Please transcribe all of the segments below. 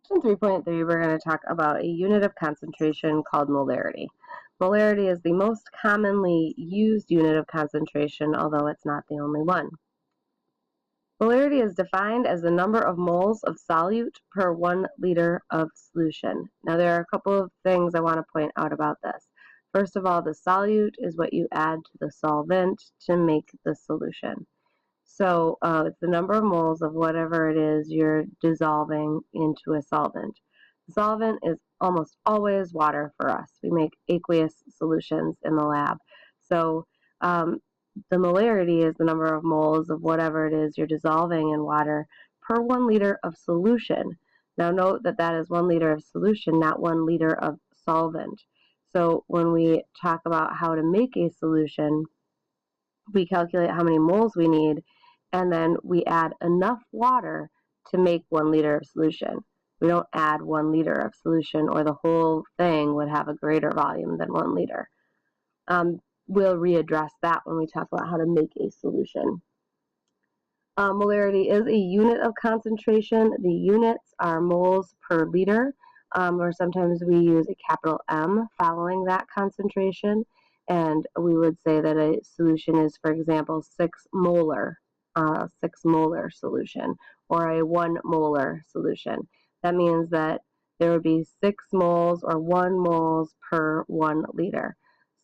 Section 3.3, we're going to talk about a unit of concentration called molarity. Molarity is the most commonly used unit of concentration, although it's not the only one. Molarity is defined as the number of moles of solute per 1 liter of solution. Now, there are a couple of things I want to point out about this. First of all, the solute is what you add to the solvent to make the solution. So it's the number of moles of whatever it is you're dissolving into a solvent. The solvent is almost always water for us. We make aqueous solutions in the lab. So the molarity is the number of moles of whatever it is you're dissolving in water per 1 liter of solution. Now note that that is 1 liter of solution, not 1 liter of solvent. So when we talk about how to make a solution, we calculate how many moles we need, and then we add enough water to make 1 liter of solution. We don't add 1 liter of solution, or the whole thing would have a greater volume than 1 liter. We'll readdress that when we talk about how to make a solution. Molarity is a unit of concentration. The units are moles per liter, or sometimes we use a capital M following that concentration. And we would say that a solution is, for example, 6 molar solution, or a 1 molar solution. That means that there would be 6 moles or 1 moles per 1 liter.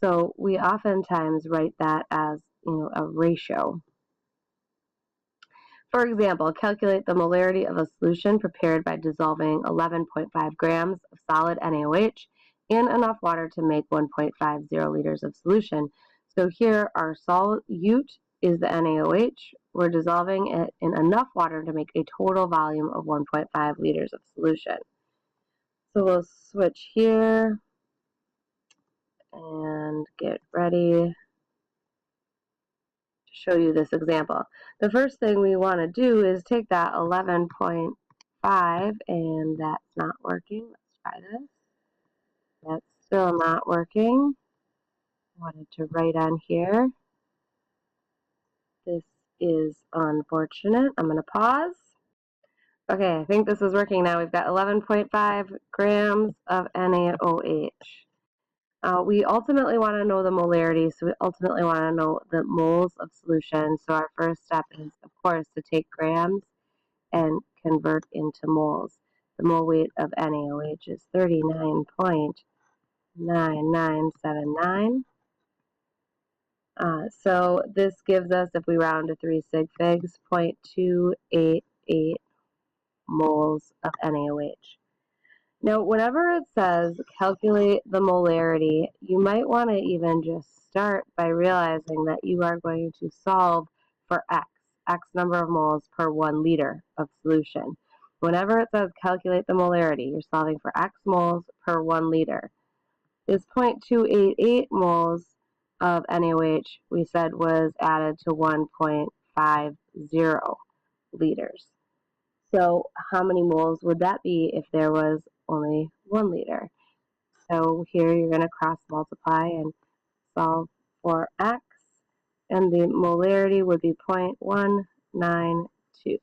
So we oftentimes write that as, a ratio. For example, calculate the molarity of a solution prepared by dissolving 11.5 grams of solid NaOH in enough water to make 1.50 liters of solution. So here our solute is the NaOH. We're dissolving it in enough water to make a total volume of 1.5 liters of solution. So we'll switch here and get ready to show you this example. The first thing we want to do is take that 11.5, and that's not working. Let's try this. That's still not working. I wanted to write on here. This is unfortunate. I'm going to pause. Okay, I think this is working now. We've got 11.5 grams of NaOH. We ultimately want to know the molarity, so we ultimately want to know the moles of solution. So our first step is, of course, to take grams and convert into moles. The mole weight of NaOH is 39.9979. So this gives us, if we round to 3 sig figs, 0.288 moles of NaOH. Now, whenever it says calculate the molarity, you might want to even just start by realizing that you are going to solve for X number of moles per 1 liter of solution. Whenever it says calculate the molarity, you're solving for X moles per 1 liter. This 0.288 moles of NaOH, we said, was added to 1.50 liters. So how many moles would that be if there was only 1 liter? So here you're going to cross multiply and solve for X, and the molarity would be 0.192.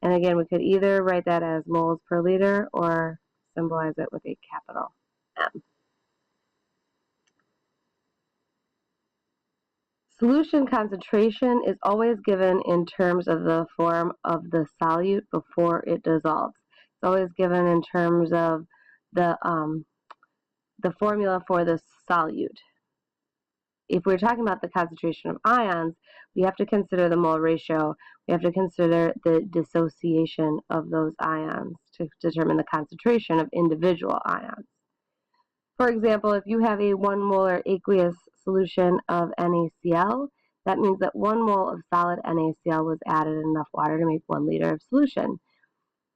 And again, we could either write that as moles per liter or symbolize it with a capital M. Solution concentration is always given in terms of the form of the solute before it dissolves. It's always given in terms of the formula for the solute. If we're talking about the concentration of ions, we have to consider the mole ratio. We have to consider the dissociation of those ions to determine the concentration of individual ions. For example, if you have a 1 molar aqueous solution of NaCl, that means that 1 mole of solid NaCl was added in enough water to make 1 liter of solution.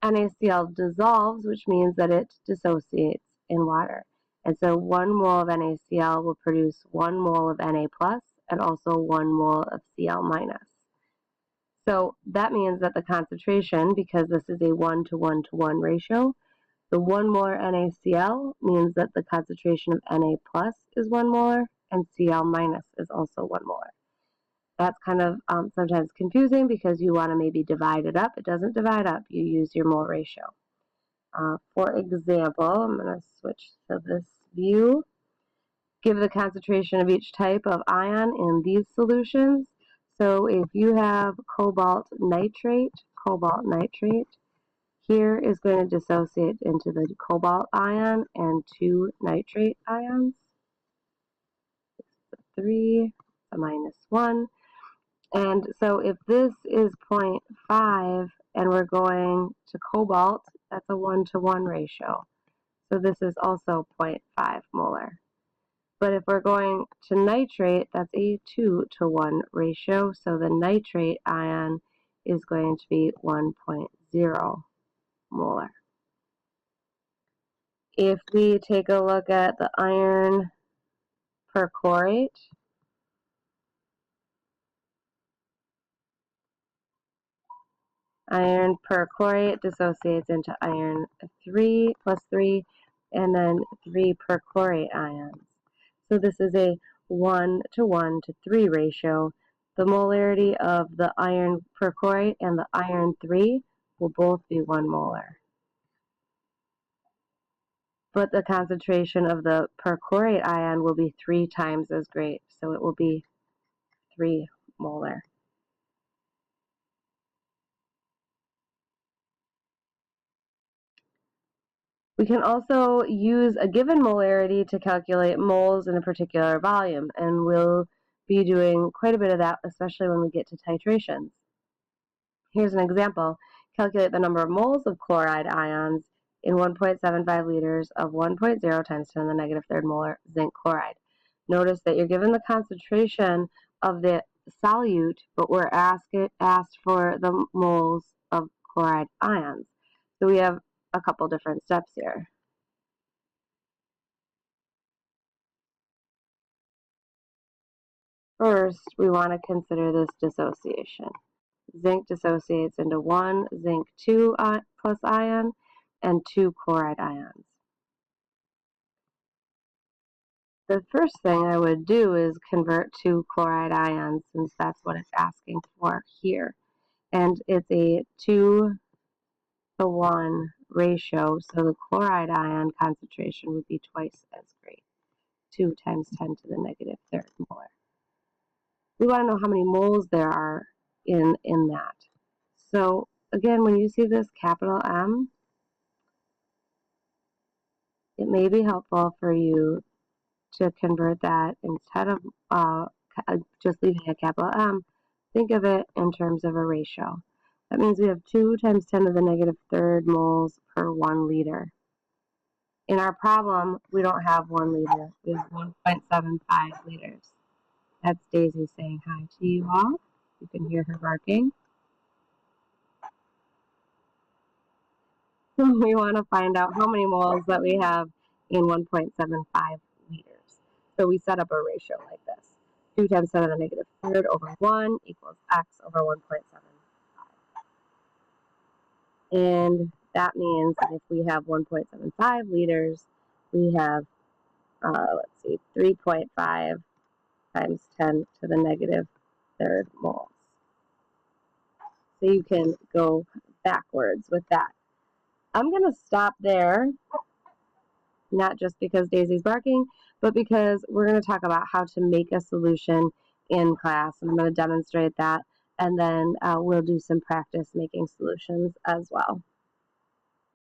NaCl dissolves, which means that it dissociates in water. And so 1 mole of NaCl will produce 1 mole of Na plus and also 1 mole of Cl minus. So that means that the concentration, because this is a 1 to 1 to 1 ratio, the 1 molar NaCl means that the concentration of Na plus is 1 molar and Cl minus is also 1 molar. That's kind of sometimes confusing because you want to maybe divide it up. It doesn't divide up. You use your mole ratio. For example, I'm going to switch to this view. Give the concentration of each type of ion in these solutions. So if you have cobalt nitrate, here is going to dissociate into the cobalt ion and 2 nitrate ions. 3, a -1. And so if this is 0.5 and we're going to cobalt, that's a 1-to-1 ratio. So this is also 0.5 molar. But if we're going to nitrate, that's a 2-to-1 ratio. So the nitrate ion is going to be 1.0 molar. If we take a look at the iron perchlorate, iron perchlorate dissociates into iron 3 plus 3 and then 3 perchlorate ions. So this is a 1-to-1 to 3 ratio. The molarity of the iron perchlorate and the iron 3 will both be 1 molar. But the concentration of the perchlorate ion will be 3 times as great, so it will be 3 molar. We can also use a given molarity to calculate moles in a particular volume, and we'll be doing quite a bit of that, especially when we get to titrations. Here's an example. Calculate the number of moles of chloride ions in 1.75 liters of 1.0 times 10 to the negative third molar zinc chloride. Notice that you're given the concentration of the solute, but we're asked for the moles of chloride ions. So we have a couple different steps here. First, we want to consider this dissociation. Zinc dissociates into 1 zinc 2 plus ion and 2 chloride ions. The first thing I would do is convert to chloride ions, since that's what it's asking for here. And it's a 2-to-1 ratio, so the chloride ion concentration would be twice as great, 2 times 10 to the negative third molar. We want to know how many moles there are in that. So again, when you see this capital M, it may be helpful for you to convert that instead of just leaving a capital M, think of it in terms of a ratio. That means we have 2 times 10 to the negative third moles per 1 liter. In our problem, we don't have 1 liter. We have 1.75 liters. That's Daisy saying hi to you all. You can hear her barking. So we want to find out how many moles that we have in 1.75 liters. So we set up a ratio like this. 2 times 10 to the negative third over 1 equals x over 1.75. And that means that if we have 1.75 liters, we have, 3.5 times 10 to the negative third moles. So you can go backwards with that. I'm going to stop there, not just because Daisy's barking, but because we're going to talk about how to make a solution in class. I'm going to demonstrate that, and then we'll do some practice making solutions as well.